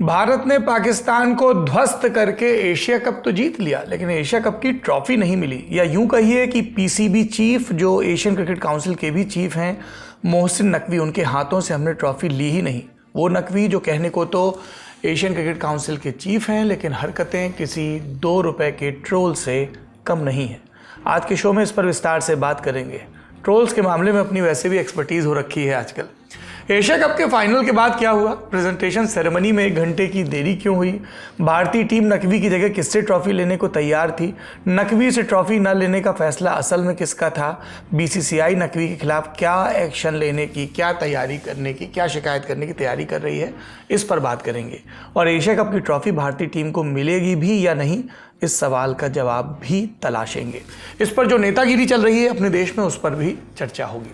भारत ने पाकिस्तान को ध्वस्त करके एशिया कप तो जीत लिया, लेकिन एशिया कप की ट्रॉफी नहीं मिली। या यूं कहिए कि पीसीबी चीफ, जो एशियन क्रिकेट काउंसिल के भी चीफ हैं, मोहसिन नकवी, उनके हाथों से हमने ट्रॉफी ली ही नहीं। वो नकवी जो कहने को तो एशियन क्रिकेट काउंसिल के चीफ हैं, लेकिन हरकतें किसी 2 रुपए के ट्रोल से कम नहीं है। आज के शो में इस पर विस्तार से बात करेंगे। ट्रोल्स के मामले में अपनी वैसे भी एक्सपर्टीज़ हो रखी है आजकल। एशिया कप के फाइनल के बाद क्या हुआ? प्रेजेंटेशन सेरेमनी में 1 घंटे की देरी क्यों हुई? भारतीय टीम नकवी की जगह किससे ट्रॉफी लेने को तैयार थी? नकवी से ट्रॉफी न लेने का फैसला असल में किसका था? बीसीसीआई नकवी के खिलाफ क्या एक्शन लेने की, क्या तैयारी करने की, क्या शिकायत करने की तैयारी कर रही है, इस पर बात करेंगे। और एशिया कप की ट्रॉफी भारतीय टीम को मिलेगी भी या नहीं, इस सवाल का जवाब भी तलाशेंगे। इस पर जो नेतागिरी चल रही है अपने देश में, उस पर भी चर्चा होगी।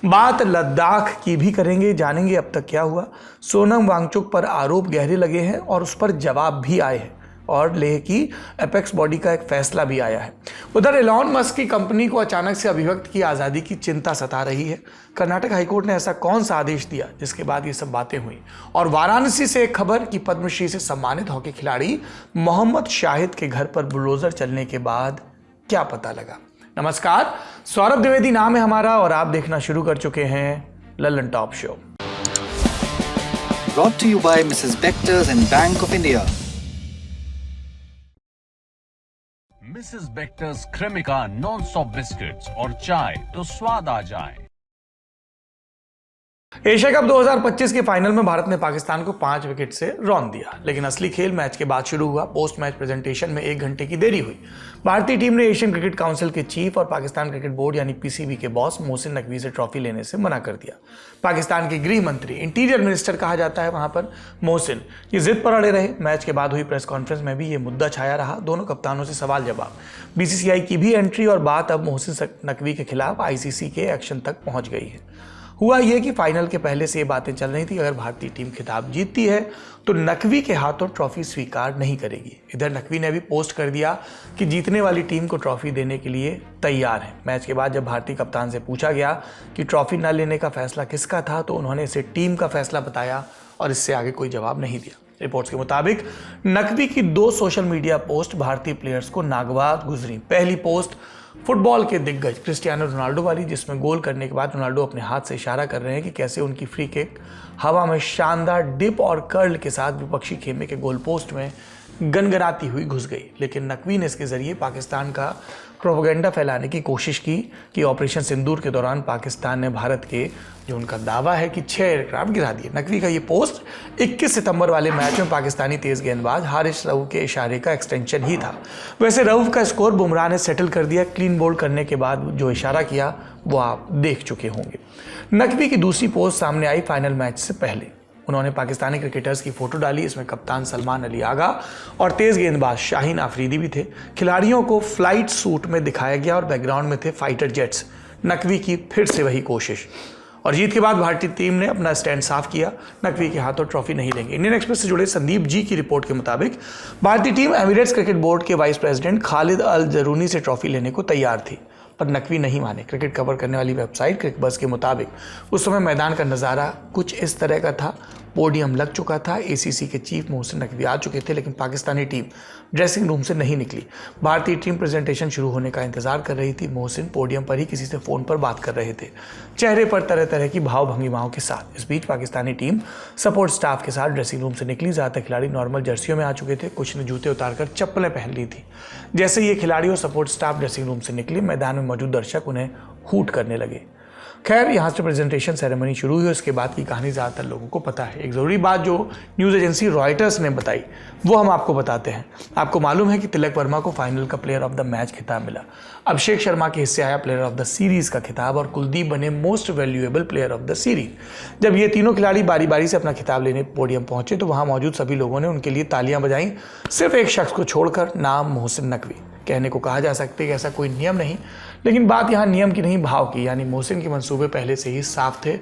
बात लद्दाख की भी करेंगे, जानेंगे अब तक क्या हुआ। सोनम वांगचुक पर आरोप गहरे लगे हैं और उस पर जवाब भी आए हैं, और लेह की एपेक्स बॉडी का एक फैसला भी आया है। उधर एलॉन मस्क की कंपनी को अचानक से अभिव्यक्त की आज़ादी की चिंता सता रही है। कर्नाटक हाईकोर्ट ने ऐसा कौन सा आदेश दिया जिसके बाद ये सब बातें हुई? और वाराणसी से एक खबर कि पद्मश्री से सम्मानित हॉकी खिलाड़ी मोहम्मद शाहिद के घर पर बुलडोजर चलने के बाद क्या पता लगा। नमस्कार, सौरभ द्विवेदी नाम है हमारा और आप देखना शुरू कर चुके हैं Lallan top show. Brought to you by Mrs. Bectors and Bank of India. Mrs Bector's Cremica non stop biscuits और चाय तो स्वाद आ जाए। एशिया कप 2025 के फाइनल में भारत ने पाकिस्तान को 5 विकेट से रौंद दिया, लेकिन असली खेल मैच के बाद शुरू हुआ। पोस्ट मैच प्रेजेंटेशन में 1 घंटे की देरी हुई। भारतीय टीम ने एशियन क्रिकेट काउंसिल के चीफ और पाकिस्तान क्रिकेट बोर्ड यानी पीसीबी के बॉस मोहसिन नकवी से ट्रॉफी लेने से मना कर दिया। पाकिस्तान के गृह मंत्री, इंटीरियर मिनिस्टर कहा जाता है वहां पर, मोहसिन ये जिद पर अड़े रहे। मैच के बाद हुई प्रेस कॉन्फ्रेंस में भी ये मुद्दा छाया रहा। दोनों कप्तानों से सवाल जवाब, बीसीसीआई की भी एंट्री और बात अब मोहसिन नकवी के खिलाफ आईसीसी के एक्शन तक पहुंच गई है। हुआ यह कि फाइनल के पहले से ये बातें चल रही थी, अगर भारतीय टीम खिताब जीतती है तो नकवी के हाथों ट्रॉफी स्वीकार नहीं करेगी। इधर नकवी ने भी पोस्ट कर दिया कि जीतने वाली टीम को ट्रॉफी देने के लिए तैयार है। मैच के बाद जब भारतीय कप्तान से पूछा गया कि ट्रॉफी न लेने का फैसला किसका था, तो उन्होंने इसे टीम का फैसला बताया और इससे आगे कोई जवाब नहीं दिया। रिपोर्ट्स के मुताबिक नकवी की 2 सोशल मीडिया पोस्ट भारतीय प्लेयर्स को नागवार गुजरी। पहली पोस्ट फुटबॉल के दिग्गज क्रिस्टियानो रोनाल्डो वाली, जिसमें गोल करने के बाद रोनाल्डो अपने हाथ से इशारा कर रहे हैं कि कैसे उनकी फ्री किक हवा में शानदार डिप और कर्ल के साथ विपक्षी खेमे के गोल पोस्ट में गनगनाती हुई घुस गई। लेकिन नकवी ने इसके जरिए पाकिस्तान का प्रोपेगेंडा फैलाने की कोशिश की कि ऑपरेशन सिंदूर के दौरान पाकिस्तान ने भारत के, जो उनका दावा है कि 6 एयरक्राफ्ट गिरा दिए। नकवी का ये पोस्ट 21 सितंबर वाले मैच में पाकिस्तानी तेज गेंदबाज हारिस रऊफ के इशारे का एक्सटेंशन ही था। वैसे रऊफ का स्कोर बुमराह ने सेटल कर दिया। क्लीन बोल्ड करने के बाद जो इशारा किया वो आप देख चुके होंगे। नकवी की दूसरी पोस्ट सामने आई फाइनल मैच से पहले। उन्होंने पाकिस्तानी क्रिकेटर्स की फोटो डाली। इसमें कप्तान सलमान अली आगा और तेज गेंदबाज शाहीन आफरीदी भी थे। खिलाड़ियों को फ्लाइट सूट में दिखाया गया और बैकग्राउंड में थे फाइटर जेट्स। नकवी की फिर से वही कोशिश, और जीत के बाद भारतीय टीम ने अपना स्टैंड साफ किया। नकवी के हाथों ट्रॉफी नहीं लेंगे। इंडियन एक्सप्रेस से जुड़े संदीप जी की रिपोर्ट के मुताबिक भारतीय टीम एमिरेट्स क्रिकेट बोर्ड के वाइस प्रेसिडेंट खालिद अल जरूनी से ट्रॉफी लेने को तैयार थी, पर नकवी नहीं माने। क्रिकेट कवर करने वाली वेबसाइट क्रिकबज़ के मुताबिक उस समय मैदान का नज़ारा कुछ इस तरह का था। पोडियम लग चुका था, एसीसी के चीफ मोहसिन नकवी आ चुके थे, लेकिन पाकिस्तानी टीम ड्रेसिंग रूम से नहीं निकली। भारतीय टीम प्रेजेंटेशन शुरू होने का इंतजार कर रही थी। मोहसिन पोडियम पर ही किसी से फ़ोन पर बात कर रहे थे, चेहरे पर तरह तरह की भाव भंगिमाओं के साथ। इस बीच पाकिस्तानी टीम सपोर्ट स्टाफ के साथ ड्रेसिंग रूम से निकली। ज़्यादातर खिलाड़ी नॉर्मल जर्सियों में आ चुके थे, कुछ ने जूते उतारकर चप्पलें पहन ली थी। जैसे ये खिलाड़ी और सपोर्ट स्टाफ ड्रेसिंग रूम से निकले, मैदान में मौजूद दर्शक उन्हें हूट करने लगे। खैर, यहाँ से प्रेजेंटेशन सेरेमनी शुरू हुई। उसके बाद की कहानी ज़्यादातर लोगों को पता है। एक ज़रूरी बात जो न्यूज़ एजेंसी रॉयटर्स ने बताई वो हम आपको बताते हैं। आपको मालूम है कि तिलक वर्मा को फाइनल का प्लेयर ऑफ द मैच खिताब मिला। अभिषेक शर्मा के हिस्से आया प्लेयर ऑफ द सीरीज़ का खिताब और कुलदीप बने most valuable player of the series. जब ये तीनों खिलाड़ी बारी बारी से अपना खिताब लेने पोडियम पहुंचे तो वहाँ मौजूद सभी लोगों ने उनके लिए तालियां बजाईं, सिर्फ एक शख्स को छोड़कर, नाम मोहसिन नकवी। कहने को कहा जा सकता है कि ऐसा कोई नियम नहीं, लेकिन बात यहाँ नियम की नहीं, भाव की। यानी मोहसिन के मंसूबे पहले से ही साफ थे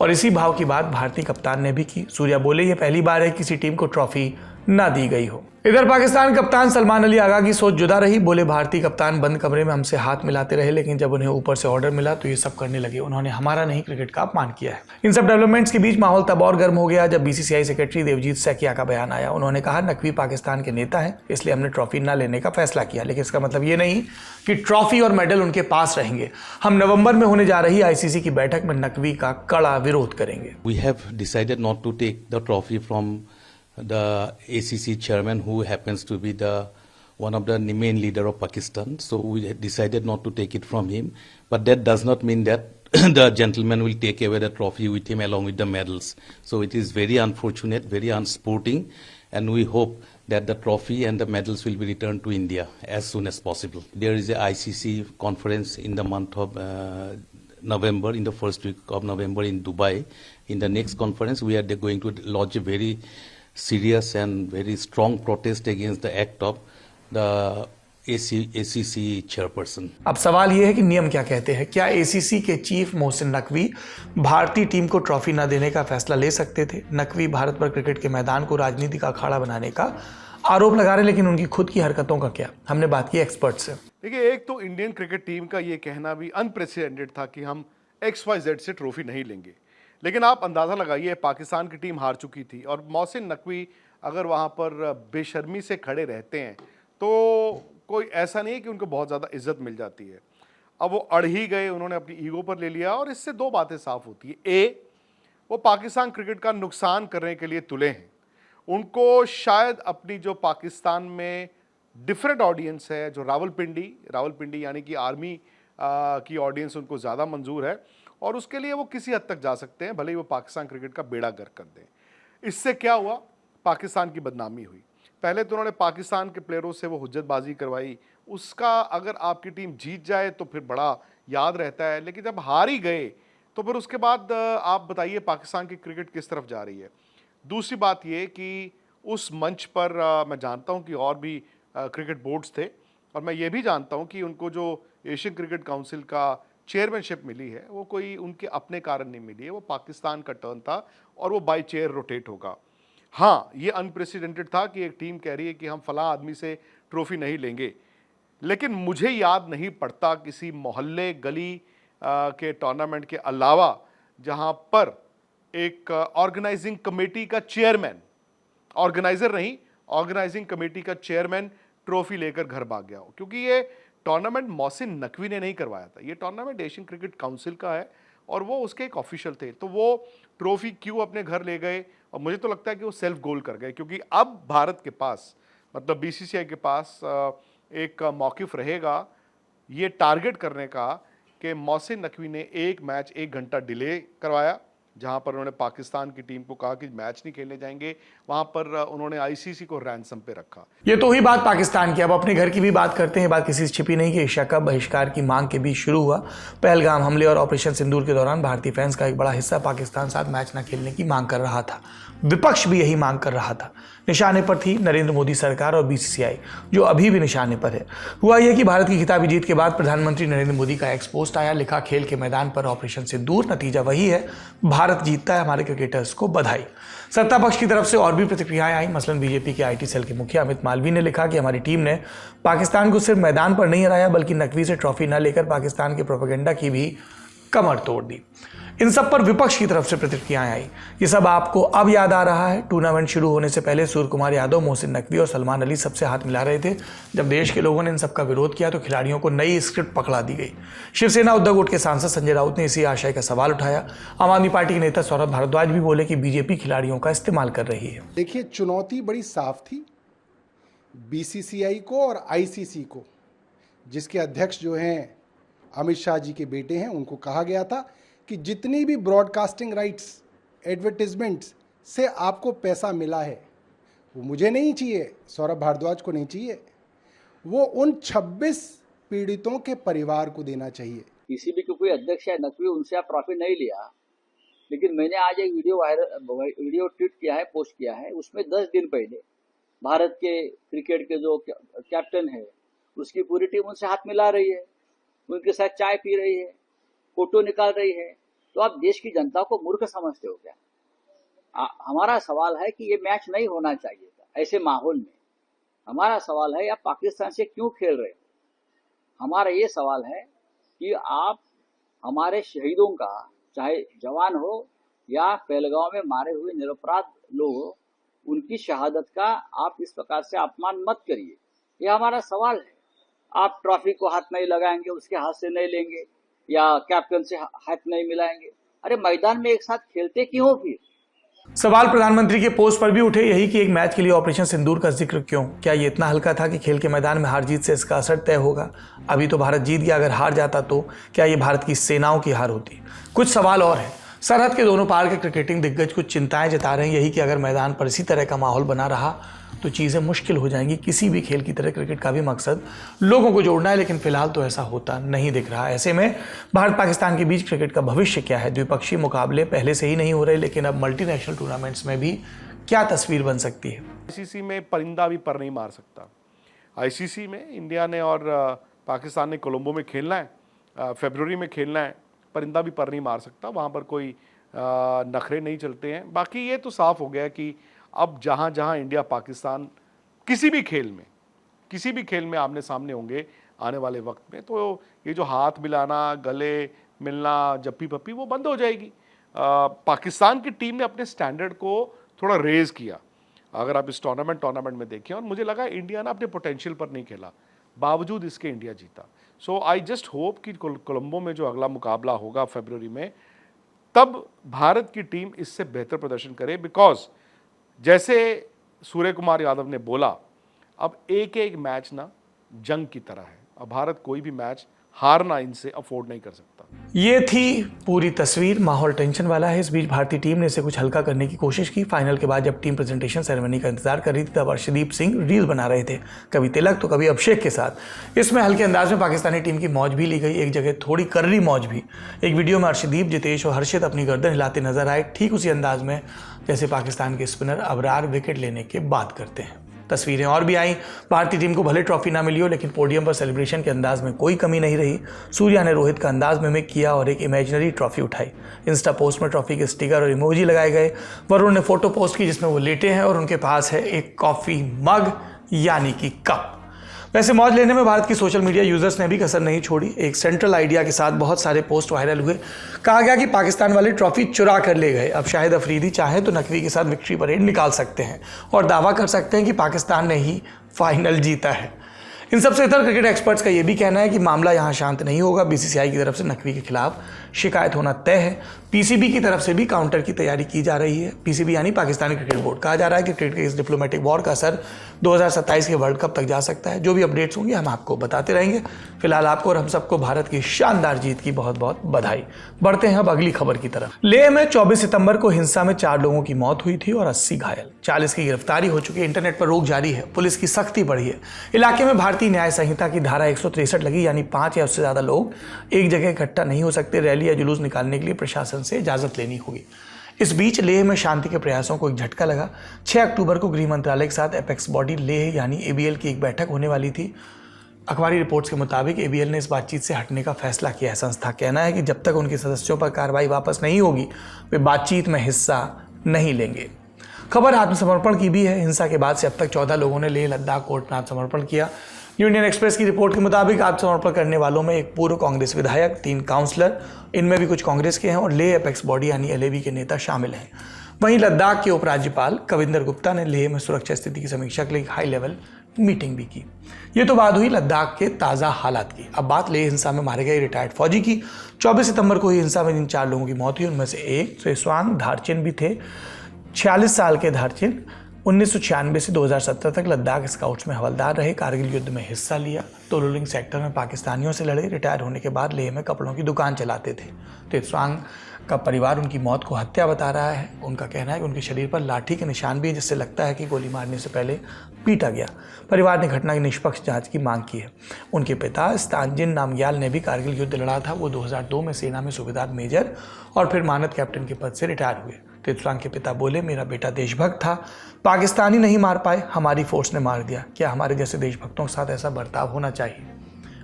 और इसी भाव की बात भारतीय कप्तान ने भी की। सूर्या बोले, ये पहली बार है किसी टीम को ट्रॉफी ना दी गई हो। इधर पाकिस्तान कप्तान सलमान अली आगा की सोच जुदा रही। बोले भारतीय कप्तान बंद कमरे में हमसे हाथ मिलाते रहे, लेकिन जब उन्हें ऊपर से ऑर्डर मिला तो ये सब करने लगे। उन्होंने हमारा नहीं क्रिकेट का अपमान किया है। इन सब डेवलपमेंट्स के बीच माहौल तब और गर्म हो गया जब बीसीसीआई सेक्रेटरी देवजीत सैकिया का बयान आया। उन्होंने कहा नकवी पाकिस्तान के नेता हैं, इसलिए हमने ट्रॉफी न लेने का फैसला किया, लेकिन इसका मतलब ये नहीं कि ट्रॉफी और मेडल उनके पास रहेंगे। हम नवंबर में होने जा रही आईसीसी की बैठक में नकवी का कड़ा विरोध करेंगे। We have decided not to take the trophy from the ACC chairman, who happens to be one of the main leader of Pakistan. So we had decided not to take it from him. But that does not mean that the gentleman will take away the trophy with him along with the medals. So it is very unfortunate, very unsporting, and we hope that the trophy and the medals will be returned to India as soon as possible. There is a ICC conference in the month of November, in the first week of November in Dubai. In the next conference, we are going to launch a very serious and very strong protest against the act of the ACC chairperson. अब सवाल यह है कि नियम क्या कहते हैं। क्या एसीसी के चीफ मोहसिन नकवी भारतीय टीम को ट्रॉफी न देने का फैसला ले सकते थे? नकवी भारत पर क्रिकेट के मैदान को राजनीति का अखाड़ा बनाने का आरोप लगा रहे, लेकिन उनकी खुद की हरकतों का क्या? हमने बात की एक्सपर्ट से। देखिए, एक तो इंडियन क्रिकेट टीम का ये कहना भी अनप्रेसिडेंटेड था कि हम XYZ से ट्रॉफी नहीं लेंगे, लेकिन आप अंदाज़ा लगाइए पाकिस्तान की टीम हार चुकी थी और मोहसिन नकवी अगर वहाँ पर बेशर्मी से खड़े रहते हैं तो कोई ऐसा नहीं है कि उनको बहुत ज़्यादा इज्जत मिल जाती है। अब वो अड़ ही गए, उन्होंने अपनी ईगो पर ले लिया और इससे दो बातें साफ होती है। ए, वो पाकिस्तान क्रिकेट का नुकसान करने के लिए तुले हैं। उनको शायद अपनी जो पाकिस्तान में डिफरेंट ऑडियंस है, जो रावलपिंडी यानी कि आर्मी की ऑडियंस उनको ज़्यादा मंजूर है और उसके लिए वो किसी हद तक जा सकते हैं, भले ही वो पाकिस्तान क्रिकेट का बेड़ा गर्क कर दें। इससे क्या हुआ? पाकिस्तान की बदनामी हुई। पहले तो उन्होंने पाकिस्तान के प्लेयरों से वो हुज्जतबाजी करवाई, उसका अगर आपकी टीम जीत जाए तो फिर बड़ा याद रहता है, लेकिन जब हार ही गए तो फिर उसके बाद आप बताइए पाकिस्तान की क्रिकेट किस तरफ जा रही है। दूसरी बात ये कि उस मंच पर मैं जानता हूँ कि और भी क्रिकेट बोर्ड्स थे और मैं ये भी जानता हूँ कि उनको जो एशियन क्रिकेट काउंसिल का चेयरमैनशिप मिली है वो कोई उनके अपने कारण नहीं मिली है, वो पाकिस्तान का टर्न था और वो बाई चेयर रोटेट होगा। हाँ, ये अनप्रेसिडेंटेड था कि एक टीम कह रही है कि हम फलां आदमी से ट्रॉफी नहीं लेंगे, लेकिन मुझे याद नहीं पड़ता किसी मोहल्ले गली के टूर्नामेंट के अलावा जहां पर एक ऑर्गेनाइजिंग कमेटी का चेयरमैन, ऑर्गेनाइजर नहीं, ऑर्गेनाइजिंग कमेटी का चेयरमैन ट्रॉफी लेकर घर भाग गया हो। क्योंकि ये टूर्नामेंट मोहसिन नकवी ने नहीं करवाया था, ये टूर्नामेंट एशियन क्रिकेट काउंसिल का है और वो उसके एक ऑफिशियल थे, तो वो ट्रॉफी क्यों अपने घर ले गए? और मुझे तो लगता है कि वो सेल्फ गोल कर गए, क्योंकि अब भारत के पास, मतलब बीसीसीआई के पास एक मौक़िफ़ रहेगा ये टारगेट करने का कि मोहसिन नकवी ने एक मैच 1 घंटा डिले करवाया, जहां पर उन्होंने पाकिस्तान की टीम को कहा कि मैच नहीं खेलने जाएंगे, वहां पर उन्होंने आईसीसी को रैंसम पे रखा। ये तो ही बात पाकिस्तान की। अब अपने घर की भी बात करते हैं। बात किसी से छिपी नहीं कि एशिया कप बहिष्कार की मांग के बीच शुरू हुआ। पहलगाम हमले और ऑपरेशन सिंदूर के दौरान भारतीय फैंस का एक बड़ा हिस्सा पाकिस्तान साथ मैच न खेलने की मांग कर रहा था। विपक्ष भी यही मांग कर रहा था। निशाने पर थी नरेंद्र मोदी सरकार और बीसीसीआई, जो अभी भी निशाने पर है। हुआ यह कि भारत की खिताबी जीत के बाद प्रधानमंत्री नरेंद्र मोदी का एक्स पोस्ट आया, लिखा खेल के मैदान पर ऑपरेशन सिंदूर, नतीजा वही है, भारत जीतता है, हमारे क्रिकेटर्स को बधाई। सत्ता पक्ष की तरफ से और भी प्रतिक्रियाएं आई। मसलन बीजेपी के आईटी सेल के मुखिया अमित मालवीय ने लिखा कि हमारी टीम ने पाकिस्तान को सिर्फ मैदान पर नहीं हराया, बल्कि नकवी से ट्रॉफी न लेकर पाकिस्तान के प्रोपेगेंडा की भी कमर तोड़ दी। इन सब पर विपक्ष की तरफ से प्रतिक्रियाएं आई। ये सब आपको अब याद आ रहा है? टूर्नामेंट शुरू होने से पहले सूर्य कुमार यादव, मोहसिन नकवी और सलमान अली सबसे हाथ मिला रहे थे। जब देश के लोगों ने इन सब का विरोध किया तो खिलाड़ियों को नई स्क्रिप्ट पकड़ा दी गई। शिवसेना उद्धव गुट के सांसद संजय राउत ने इसी आशय का सवाल उठाया। आम आदमी पार्टी के नेता सौरभ भारद्वाज भी बोले कि बीजेपी खिलाड़ियों का इस्तेमाल कर रही है। देखिए, चुनौती बड़ी साफ थी बीसीसीआई को और आईसीसी को, जिसके अध्यक्ष जो हैं अमित शाह जी के बेटे हैं। उनको कहा गया था कि जितनी भी ब्रॉडकास्टिंग राइट्स, एडवर्टीजमेंट्स से आपको पैसा मिला है वो मुझे नहीं चाहिए, सौरभ भारद्वाज को नहीं चाहिए, वो उन 26 पीड़ितों के परिवार को देना चाहिए। पीसीबी के कोई अध्यक्ष है नकवी, उनसे आप ट्रॉफी नहीं लिया, लेकिन मैंने आज एक वीडियो ट्वीट किया है, पोस्ट किया है, उसमें 10 दिन पहले भारत के क्रिकेट के जो कैप्टन है उसकी पूरी टीम उनसे हाथ मिला रही है, उनके साथ चाय पी रही है, फोटो निकाल रही है। तो आप देश की जनता को मूर्ख समझते हो क्या? हमारा सवाल है कि ये मैच नहीं होना चाहिए था, ऐसे माहौल में हमारा सवाल है, आप पाकिस्तान से क्यों खेल रहे हो? हमारा ये सवाल है कि आप हमारे शहीदों का, चाहे जवान हो या पहलगांव में मारे हुए निरपराध लोग हो, उनकी शहादत का आप इस प्रकार से अपमान मत करिए। ये हमारा सवाल है। आप ट्रॉफी को हाथ नहीं लगाएंगे, उसके हाथ से नहीं लेंगे या कैप्टन से हाथ नहीं मिलाएंगे। अरे मैदान में एक साथ खेलते क्यों हो फिर? सवाल प्रधानमंत्री के पोस्ट पर भी उठे यही कि एक मैच के लिए ऑपरेशन सिंदूर का जिक्र क्यों? क्या ये इतना हल्का था कि खेल के मैदान में हार जीत से इसका असर तय होगा? अभी तो भारत जीत गया, अगर हार जाता तो क्या ये भारत की सेनाओं की हार होती? कुछ सवाल और है। सरहद के दोनों पार के क्रिकेटिंग दिग्गज कुछ चिंताएं जता रहे हैं यही कि अगर मैदान पर इसी तरह का माहौल बना रहा तो चीज़ें मुश्किल हो जाएंगी। किसी भी खेल की तरह क्रिकेट का भी मकसद लोगों को जोड़ना है, लेकिन फिलहाल तो ऐसा होता नहीं दिख रहा। ऐसे में भारत पाकिस्तान के बीच क्रिकेट का भविष्य क्या है? द्विपक्षीय मुकाबले पहले से ही नहीं हो रहे, लेकिन अब मल्टीनेशनल टूर्नामेंट्स में भी क्या तस्वीर बन सकती है? आईसीसी में परिंदा भी पर नहीं मार सकता। आईसीसी में इंडिया ने और पाकिस्तान ने कोलंबो में खेलना है, फरवरी में खेलना है। परिंदा भी पर नहीं मार सकता, वहाँ पर कोई नखरे नहीं चलते हैं। बाकी ये तो साफ हो गया कि अब जहाँ जहाँ इंडिया पाकिस्तान किसी भी खेल में आमने सामने होंगे आने वाले वक्त में, तो ये जो हाथ मिलाना, गले मिलना, जप्पी पप्पी, वो बंद हो जाएगी। पाकिस्तान की टीम ने अपने स्टैंडर्ड को थोड़ा रेज किया। अगर आप इस टूर्नामेंट में देखें, और मुझे लगा इंडिया ना अपने पोटेंशियल पर नहीं खेला, बावजूद इसके इंडिया जीता। सो आई जस्ट होप कि कोलंबो में जो अगला मुकाबला होगा फरवरी में, तब भारत की टीम इससे बेहतर प्रदर्शन करे। बिकॉज जैसे सूर्य कुमार यादव ने बोला, अब एक एक मैच ना जंग की तरह है। अब भारत कोई भी मैच हारना इनसे अफोर्ड नहीं कर सकता। ये थी पूरी तस्वीर। माहौल टेंशन वाला है। इस बीच भारतीय टीम ने इसे कुछ हल्का करने की कोशिश की। फाइनल के बाद जब टीम प्रेजेंटेशन सेरेमनी का इंतजार कर रही थी, तब अर्शदीप सिंह रील बना रहे थे, कभी तिलक तो कभी अभिषेक के साथ। इसमें हल्के अंदाज में पाकिस्तानी टीम की मौज भी ली गई, एक जगह थोड़ी कर्री मौज भी। एक वीडियो में अर्शदीप, जितेश और हर्षित अपनी गर्दन हिलाते नजर आए, ठीक उसी अंदाज में जैसे पाकिस्तान के स्पिनर अबरार विकेट लेने के बाद करते हैं। तस्वीरें और भी आई। भारतीय टीम को भले ट्रॉफी ना मिली हो, लेकिन पोडियम पर सेलिब्रेशन के अंदाज में कोई कमी नहीं रही। सूर्या ने रोहित का अंदाज मिमिक किया और एक इमेजिनरी ट्रॉफी उठाई। इंस्टा पोस्ट में ट्रॉफी के स्टिकर और इमोजी लगाए गए। वरुण ने फोटो पोस्ट की जिसमें वो लेटे हैं और उनके पास है एक कॉफी मग यानी कि कप। वैसे मौज लेने में भारत की सोशल मीडिया यूजर्स ने भी कसर नहीं छोड़ी। एक सेंट्रल आइडिया के साथ बहुत सारे पोस्ट वायरल हुए। कहा गया कि पाकिस्तान वाले ट्रॉफी चुरा कर ले गए। अब शाहिद अफरीदी चाहे तो नकवी के साथ विक्ट्री परेड निकाल सकते हैं और दावा कर सकते हैं कि पाकिस्तान ने ही फाइनल जीता है। इन सबसे इतर क्रिकेट एक्सपर्ट्स का यह भी कहना है कि मामला यहाँ शांत नहीं होगा। बीसीसीआई की तरफ से नकवी के खिलाफ शिकायत होना तय है। पीसीबी की तरफ से भी काउंटर की तैयारी की जा रही है। पीसीबी यानी पाकिस्तानी क्रिकेट बोर्ड। कहा जा रहा है कि क्रिकेट के इस डिप्लोमेटिक वॉर का असर 2027 के वर्ल्ड कप तक जा सकता है। जो भी अपडेट्स होंगे हम आपको बताते रहेंगे। फिलहाल आपको और हम सबको भारत की शानदार जीत की बहुत बहुत बधाई। बढ़ते हैं अब अगली खबर की तरफ। लेह में 24 सितंबर को हिंसा में 4 लोगों की मौत हुई थी और 80 घायल। 40 की गिरफ्तारी हो चुकी है। इंटरनेट पर रोक जारी है। पुलिस की सख्ती बढ़ी है। इलाके में भारतीय न्याय संहिता की धारा 163 लगी, यानी 5 या उससे ज्यादा लोग एक जगह इकट्ठा नहीं हो सकते। रैली या जुलूस निकालने के लिए प्रशासन से इजाजत लेनी होगी। इस बीच लेह में शांति के प्रयासों को एक झटका लगा। 6 अक्टूबर को गृह मंत्रालय के साथ एपेक्स बॉडी लेह यानी एबीएल की एक बैठक होने वाली थी। अखबारी रिपोर्ट्स के मुताबिक एबीएल ने इस बातचीत से हटने का फैसला किया है। संस्था कहना है कि जब तक उनके सदस्यों पर कार्रवाई वापस नहीं होगी, वे बातचीत में हिस्सा नहीं लेंगे। खबर आत्मसमर्पण की भी है। हिंसा के बाद से अब तक 14 लोगों ने लेह लद्दाख कोर्ट में आत्मसमर्पण किया। यूनियन एक्सप्रेस की रिपोर्ट के मुताबिक आत्मसमर्पण करने वालों में एक पूर्व कांग्रेस विधायक, 3 काउंसलर, इनमें भी कुछ कांग्रेस के हैं, और लेह एपेक्स बॉडी यानी एलएबी के नेता शामिल हैं। वहीं लद्दाख के उपराज्यपाल कविंदर गुप्ता ने लेह में सुरक्षा स्थिति की समीक्षा के लिए एक हाई लेवल मीटिंग भी की। ये तो बात हुई लद्दाख के ताज़ा हालात की। अब बात लेह हिंसा में मारे गए रिटायर्ड फौजी की। 24 सितंबर को हुई हिंसा में जिन 4 लोगों की मौत हुई, उनमें से एक सेस्वांग धारचिन भी थे। 46 साल के धारचिन 1996 से 2017 तक लद्दाख स्काउट्स में हवलदार रहे। कारगिल युद्ध में हिस्सा लिया। तोलुलिंग सेक्टर में पाकिस्तानियों से लड़े। रिटायर होने के बाद लेह में कपड़ों की दुकान चलाते थे। तेस्वांग का परिवार उनकी मौत को हत्या बता रहा है। उनका कहना है कि उनके शरीर पर लाठी के निशान भी हैं, जिससे लगता है कि गोली मारने से पहले पीटा गया। परिवार ने घटना की निष्पक्ष जांच की मांग की है। उनके पिता स्तानजिन नामग्याल ने भी कारगिल युद्ध लड़ा था। वो 2002 में सेना में सूबेदार मेजर और फिर मानद कैप्टन के पद से रिटायर हुए। तेस्वांग के पिता बोले, मेरा बेटा देशभक्त था, पाकिस्तानी नहीं मार पाए, हमारी फोर्स ने मार दिया। क्या हमारे जैसे देशभक्तों के साथ ऐसा बर्ताव होना चाहिए?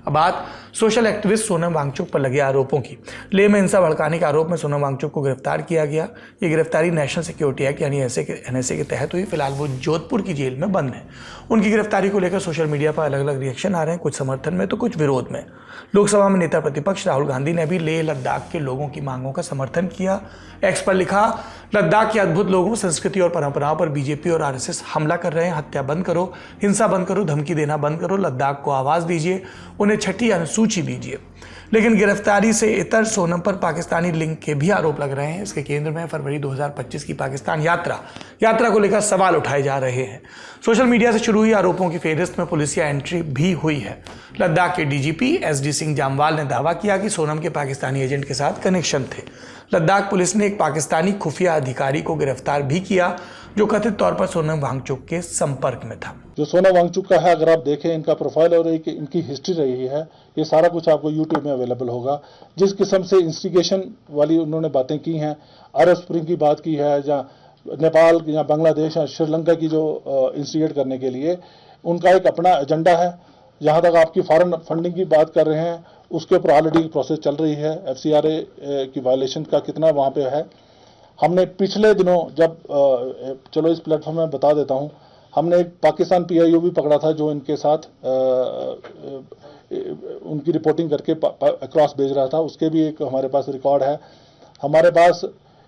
अब बात सोशल एक्टिविस्ट सोनम वांगचुक पर लगे आरोपों की। लेह में हिंसा भड़काने के आरोप में सोनम वांगचुक को गिरफ्तार किया गया। ये गिरफ्तारी नेशनल सिक्योरिटी एक्ट यानी एनएसए के तहत हुई। फिलहाल वो जोधपुर की जेल में बंद है। उनकी गिरफ्तारी को लेकर सोशल मीडिया पर अलग अलग रिएक्शन आ रहे हैं, कुछ समर्थन में तो कुछ विरोध में। लोकसभा में नेता प्रतिपक्ष राहुल गांधी ने भी लेह लद्दाख के लोगों की मांगों का समर्थन किया। एक्स पर लिखा, लद्दाख के अद्भुत लोगों, संस्कृति और परंपराओं पर बीजेपी और आरएसएस हमला कर रहे हैं। हत्या बंद करो, हिंसा बंद करो, धमकी देना बंद करो, लद्दाख को आवाज दीजिए, उन्हें छठी अनुसूची दीजिए। लेकिन गिरफ्तारी से इतर सोनम पर पाकिस्तानी लिंक के भी आरोप लग रहे हैं। इसके केंद्र में फरवरी 2025 की पाकिस्तान यात्रा को लेकर सवाल उठाए जा रहे हैं। सोशल मीडिया से शुरू हुई आरोपों की फेहरिस्त में पुलिसिया एंट्री भी हुई है। लद्दाख के डीजीपी एसडी सिंह जामवाल ने दावा किया कि सोनम के पाकिस्तानी एजेंट के साथ कनेक्शन थे। लद्दाख पुलिस ने एक पाकिस्तानी खुफिया अधिकारी को गिरफ्तार भी किया जो कथित तौर पर सोनम वांगचुक के संपर्क में था। जो सोनम वांगचुक का है, अगर आप देखें इनका प्रोफाइल और इनकी हिस्ट्री रही है, ये सारा कुछ आपको यूट्यूब में अवेलेबल होगा। जिस किस्म से इंस्टिगेशन वाली उन्होंने बातें की हैं, अरब स्प्रिंग की बात की है, या नेपाल या बांग्लादेश या श्रीलंका की जो इंस्टिगेट करने के लिए उनका एक अपना एजेंडा है। जहाँ तक आपकी फॉरेन फंडिंग की बात कर रहे हैं, उसके ऊपर ऑलरेडी प्रोसेस चल रही है। FCRA की वायलेशन का कितना वहाँ पे है। हमने पिछले दिनों जब चलो इस प्लेटफॉर्म में बता देता हूँ, हमने एक पाकिस्तान PIO भी पकड़ा था जो इनके साथ उनकी रिपोर्टिंग करके अक्रॉस भेज रहा था। उसके भी एक हमारे पास रिकॉर्ड है। हमारे पास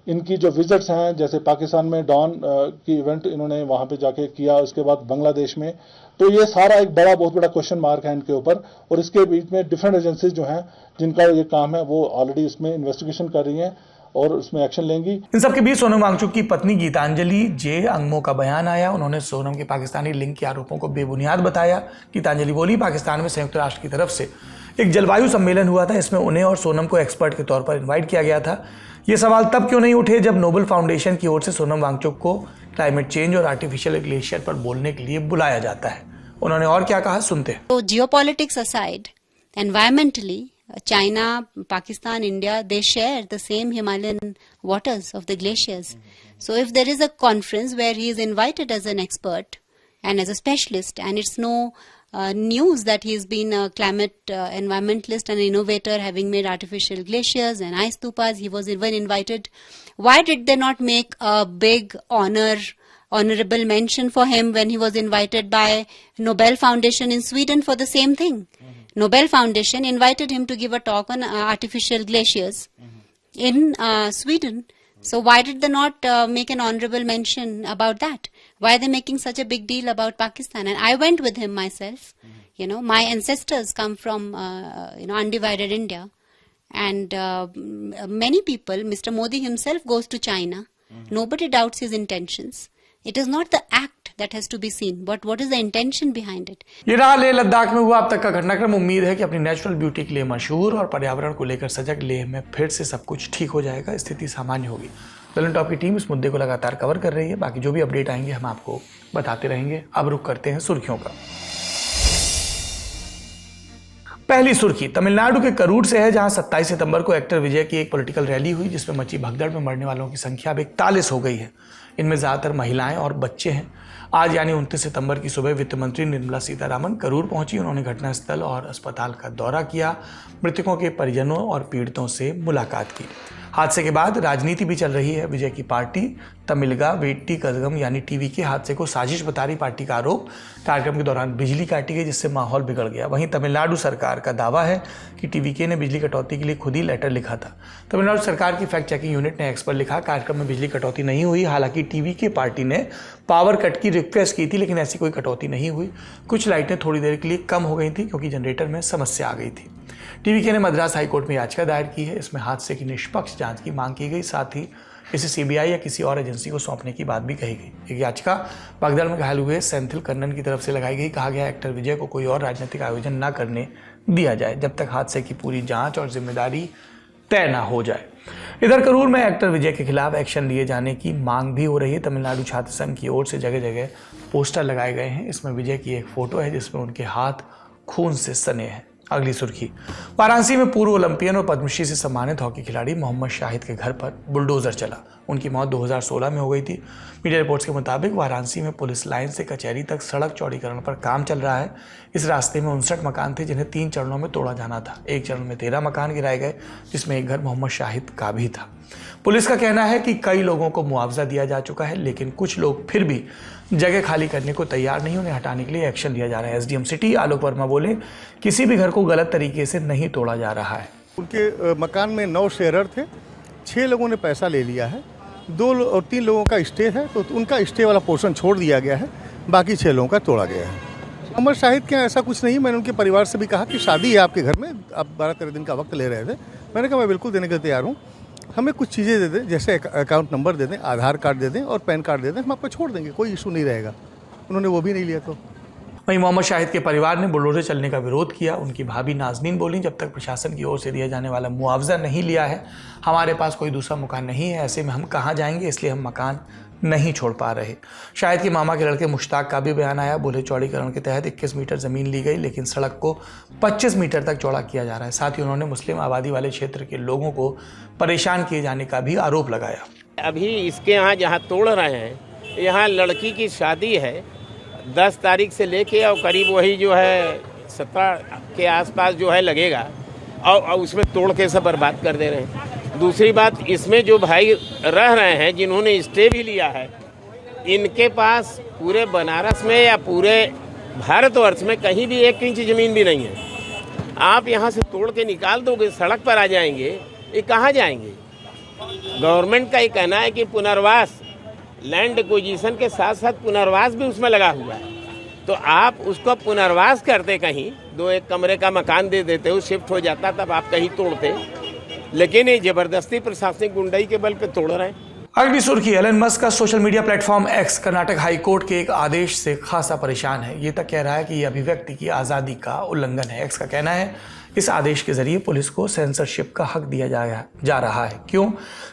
इनकी जो विजिट्स हैं, जैसे पाकिस्तान में डॉन की इवेंट इन्होंने वहाँ पे जाके किया, उसके बाद बांग्लादेश में, तो ये सारा एक बहुत बड़ा क्वेश्चन मार्क है इनके ऊपर। और इसके बीच में डिफरेंट एजेंसीज जो हैं जिनका ये काम है वो ऑलरेडी इसमें इन्वेस्टिगेशन कर रही हैं और उसमें एक्शन लेंगी। इन सबके बीच सोनम वांगचुक की पत्नी गीतांजलि जे अंगमो का बयान आया। उन्होंने सोनम के पाकिस्तानी लिंक के आरोपों को बेबुनियाद बताया। गीतांजलि बोली, पाकिस्तान में संयुक्त राष्ट्र की तरफ से एक जलवायु सम्मेलन हुआ था, इसमें उन्हें और सोनम को एक्सपर्ट के तौर पर इन्वाइट किया गया था। ये सवाल तब क्यों नहीं उठे जब नोबेल फाउंडेशन की ओर से सोनम वांगचुक को क्लाइमेट चेंज और आर्टिफिशियल ग्लेशियर पर बोलने के लिए बुलाया जाता है। उन्होंने और क्या कहा, सुनते हैं। So geopolitics aside, environmentally, China, Pakistan, India, they share the same Himalayan waters of the glaciers. So if there is a conference where he is invited as an expert and as a specialist, and it's no news that he's been a climate environmentalist and innovator, having made artificial glaciers and ice stupas, he was even invited. Why did they not make a big honorable mention for him when he was invited by Nobel Foundation in Sweden for the same thing? Nobel Foundation invited him to give a talk on artificial glaciers in Sweden. So why did they not make an honorable mention about that? Why are they making such a big deal about Pakistan? And I went with him myself. You know, my ancestors come from undivided India, and many people. Mr. Modi himself goes to China. Nobody doubts his intentions. It is not the act that has to be seen, but what is the intention behind it? ये रहा लेह लद्दाख में हुआ अब तक का घटनाक्रम। उम्मीद है कि अपनी नेचुरल ब्यूटी के लिए मशहूर और पर्यावरण को लेकर सजग लेह में फिर से सब कुछ ठीक हो जाएगा, स्थिति सामान्य होगी। ललन टॉप की टीम इस मुद्दे को लगातार कवर कर रही है। बाकी जो भी अपडेट आएंगे हम आपको बताते रहेंगे। अब रुख करते हैं सुर्खियों का। पहली सुर्खी तमिलनाडु के करूर से है, जहां 27 सितंबर को एक्टर विजय की एक पॉलिटिकल रैली हुई जिसमें मची भगदड़ में मरने वालों की संख्या अब 41 हो गई है। इनमें ज्यादातर महिलाएं और बच्चे हैं। आज यानी 29 सितंबर की सुबह वित्त मंत्री निर्मला सीतारामन करूर पहुंची। उन्होंने घटनास्थल और अस्पताल का दौरा किया, मृतकों के परिजनों और पीड़ितों से मुलाकात की। हादसे के बाद राजनीति भी चल रही है। विजय की पार्टी तमिलगा वेट्टी कजगम यानी टीवीके हादसे को साजिश बता रही पार्टी का आरोप। कार्यक्रम के दौरान बिजली काटी गई जिससे माहौल बिगड़ गया। वहीं तमिलनाडु सरकार का दावा है कि टीवीके ने बिजली कटौती के लिए खुद ही लेटर लिखा था। तमिलनाडु सरकार की फैक्ट चेकिंग यूनिट ने एक्स पर लिखा, कार्यक्रम में बिजली कटौती नहीं हुई। हालांकि टीवीके पार्टी ने पावर कट की रिक्वेस्ट की थी, लेकिन ऐसी कोई कटौती नहीं हुई। कुछ लाइटें थोड़ी देर के लिए कम हो गई थी क्योंकि जनरेटर में समस्या आ गई थी। टीवीके ने मद्रास हाईकोर्ट में याचिका दायर की है। इसमें हादसे की निष्पक्ष जांच की मांग की गई, साथ ही इसे सीबीआई या किसी और एजेंसी को सौंपने की बात भी कही गई। एक याचिका भगदड़ में घायल हुए सेंथिल कन्नन की तरफ से लगाई गई। कहा गया एक्टर विजय को कोई और राजनीतिक आयोजन न करने दिया जाए जब तक हादसे की पूरी जांच और जिम्मेदारी तय न हो जाए। इधर करूर में एक्टर विजय के खिलाफ एक्शन लिए जाने की मांग भी हो रही है। तमिलनाडु छात्र संघ की ओर से जगह जगह पोस्टर लगाए गए हैं। इसमें विजय की एक फोटो है जिसमें उनके हाथ खून से सने हैं। अगली सुर्खी, वाराणसी में पूर्व ओलंपियन और पद्मश्री से सम्मानित हॉकी खिलाड़ी मोहम्मद शाहिद के घर पर बुलडोजर चला। उनकी मौत 2016 में हो गई थी। मीडिया रिपोर्ट्स के मुताबिक वाराणसी में पुलिस लाइन से कचहरी तक सड़क चौड़ीकरण पर काम चल रहा है। इस रास्ते में 59 मकान थे जिन्हें 3 चरणों में तोड़ा जाना था। एक चरण में 13 मकान गिराए गए, जिसमें एक घर मोहम्मद शाहिद का भी था। पुलिस का कहना है कि कई लोगों को मुआवजा दिया जा चुका है, लेकिन कुछ लोग फिर भी जगह खाली करने को तैयार नहीं, उन्हें हटाने के लिए एक्शन लिया जा रहा है। एसडीएम सिटी आलोक वर्मा बोले, किसी भी घर को गलत तरीके से नहीं तोड़ा जा रहा है। उनके मकान में 9 शेयरर थे, 6 लोगों ने पैसा ले लिया है, 2 और 3 लोगों का स्टे है, तो उनका स्टे वाला पोर्शन छोड़ दिया गया है, बाकी 6 लोगों का तोड़ा गया है। मोहम्मद शाहिद के ऐसा कुछ नहीं। मैंने उनके परिवार से भी कहा कि शादी है आपके घर में, आप 12-13 दिन का वक्त ले रहे थे। मैंने कहा मैं बिल्कुल देने के लिए तैयार हूँ, हमें कुछ चीज़ें दे दें, जैसे अकाउंट नंबर दे दें, आधार कार्ड दे दें और पैन कार्ड दे दें, हम आपको छोड़ देंगे, कोई इशू नहीं रहेगा। उन्होंने वो भी नहीं लिया। तो वहीं मोहम्मद शाहिद के परिवार ने बुलडोजर चलने का विरोध किया। उनकी भाभी नाजनीन बोली, जब तक प्रशासन की ओर से दिया जाने वाला मुआवजा नहीं लिया है, हमारे पास कोई दूसरा मकान नहीं है, ऐसे में हम कहाँ जाएंगे, इसलिए हम मकान नहीं छोड़ पा रहे। शाहिद के मामा के लड़के मुश्ताक का भी बयान आया। बोले, चौड़ीकरण के तहत 21 मीटर ज़मीन ली गई, लेकिन सड़क को 25 मीटर तक चौड़ा किया जा रहा है। साथ ही उन्होंने मुस्लिम आबादी वाले क्षेत्र के लोगों को परेशान किए जाने का भी आरोप लगाया। अभी इसके यहाँ जहाँ तोड़ रहे हैं, यहाँ लड़की की शादी है 10 तारीख से लेके और करीब वही जो है 17 के आसपास जो है लगेगा, और उसमें तोड़ के सब बर्बाद कर दे रहे हैं। दूसरी बात, इसमें जो भाई रह रहे हैं जिन्होंने स्टे भी लिया है, इनके पास पूरे बनारस में या पूरे भारतवर्ष में कहीं भी 1 इंच ज़मीन भी नहीं है। आप यहाँ से तोड़ के निकाल दोगे, सड़क पर आ जाएंगे, ये कहाँ जाएंगे? गवर्नमेंट का ये कहना है कि पुनर्वास, लैंड एक्विजिशन के साथ साथ पुनर्वास भी उसमें लगा हुआ है, तो आप उसको पुनर्वास करते, कहीं 2-1 कमरे का मकान दे देते, वो शिफ्ट हो जाता, तब आप कहीं तोड़ते। लेकिन ये जबरदस्ती प्रशासनिक गुंडाई के बल पे तोड़ रहे हैं। अगली सुर्खी, एलन मस्क का social media platform x Karnataka high court के एक आदेश से खासा परेशान है। ये तक कह रहा है कि यह अभिव्यक्ति की आज़ादी का उल्लंघन है। एक्स का कहना है, इस आदेश के जरिए पुलिस को सेंसरशिप का हक दिया जा रहा है। क्यों?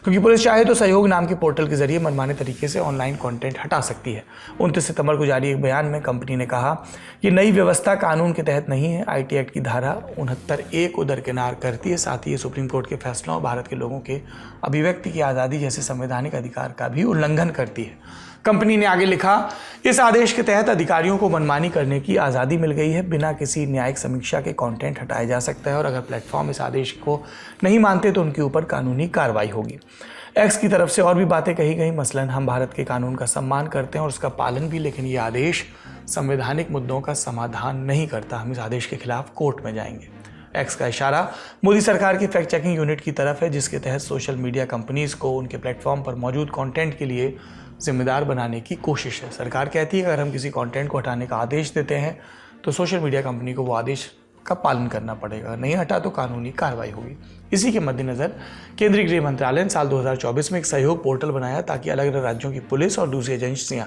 क्योंकि पुलिस चाहे तो सहयोग नाम के पोर्टल के जरिए मनमाने तरीके से ऑनलाइन कंटेंट हटा सकती है। 29 सितंबर को जारी एक बयान में कंपनी ने कहा, ये नई व्यवस्था कानून के तहत नहीं है। आईटी एक्ट की धारा 69(1) को दरकिनार करती है। साथ ही ये सुप्रीम कोर्ट के फैसलों और भारत के लोगों के अभिव्यक्ति की आज़ादी जैसे संवैधानिक अधिकार का भी उल्लंघन करती है। कंपनी ने आगे लिखा, इस आदेश के तहत अधिकारियों को मनमानी करने की आज़ादी मिल गई है। बिना किसी न्यायिक समीक्षा के कंटेंट हटाया जा सकता है और अगर प्लेटफॉर्म इस आदेश को नहीं मानते तो उनके ऊपर कानूनी कार्रवाई होगी। एक्स की तरफ से और भी बातें कही गई, मसलन हम भारत के कानून का सम्मान करते हैं और उसका पालन भी, लेकिन ये आदेश संवैधानिक मुद्दों का समाधान नहीं करता। हम इस आदेश के खिलाफ कोर्ट में जाएंगे। एक्स का इशारा मोदी सरकार की फैक्ट चेकिंग यूनिट की तरफ है, जिसके तहत सोशल मीडिया कंपनीज को उनके प्लेटफॉर्म पर मौजूद कंटेंट के लिए जिम्मेदार बनाने की कोशिश है। सरकार कहती है अगर हम किसी कंटेंट को हटाने का आदेश देते हैं तो सोशल मीडिया कंपनी को वो आदेश का पालन करना पड़ेगा, नहीं हटा तो कानूनी कार्रवाई होगी। इसी के मद्देनजर केंद्रीय गृह मंत्रालय ने साल 2024 में एक सहयोग पोर्टल बनाया ताकि अलग अलग राज्यों की पुलिस और दूसरी एजेंसियां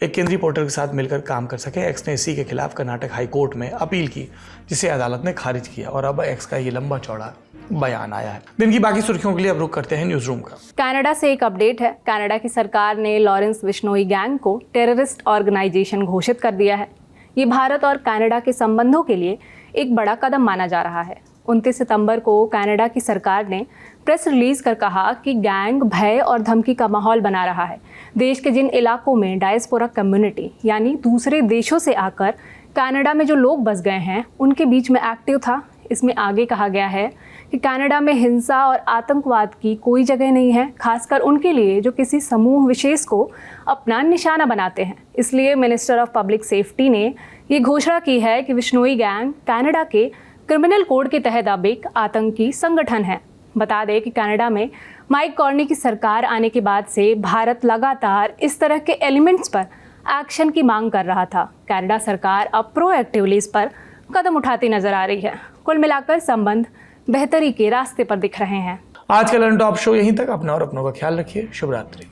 एक केंद्रीय पोर्टल के साथ मिलकर काम कर सके। एक्स ने इसी के खिलाफ कर्नाटक हाई कोर्ट में अपील की, जिसे अदालत ने खारिज किया और अब एक्स का ये लंबा चौड़ा बयान आया है। दिन की बाकी सुर्खियों के लिए अब रुख करते हैं न्यूज रूम का। कनाडा से एक अपडेट है। कनाडा की सरकार ने लॉरेंस बिश्नोई गैंग को टेररिस्ट ऑर्गेनाइजेशन घोषित कर दिया है। ये भारत और कनाडा के संबंधों के लिए एक बड़ा कदम माना जा रहा है। 29 सितंबर को कनाडा की सरकार ने प्रेस रिलीज कर कहा कि गैंग भय और धमकी का माहौल बना रहा है। देश के जिन इलाकों में डायस्पोरा कम्युनिटी यानी दूसरे देशों से आकर कनाडा में जो लोग बस गए हैं उनके बीच में एक्टिव था। इसमें आगे कहा गया है कि कनाडा में हिंसा और आतंकवाद की कोई जगह नहीं है, खासकर उनके लिए जो किसी समूह विशेष को अपना निशाना बनाते हैं। इसलिए मिनिस्टर ऑफ पब्लिक सेफ्टी ने ये घोषणा की है कि बिश्नोई गैंग कनाडा के क्रिमिनल कोड के तहत अब एक आतंकी संगठन है। बता दें कि कनाडा में माइक कार्नी की सरकार आने के बाद से भारत लगातार इस तरह के एलिमेंट्स पर एक्शन की मांग कर रहा था। कनाडा सरकार अब प्रोएक्टिवली इस पर कदम उठाती नजर आ रही है। कुल मिलाकर संबंध बेहतरी के रास्ते पर दिख रहे हैं। आज का लर्न टॉप शो यहीं तक। अपना और अपनों का ख्याल रखिए। शुभ रात्रि।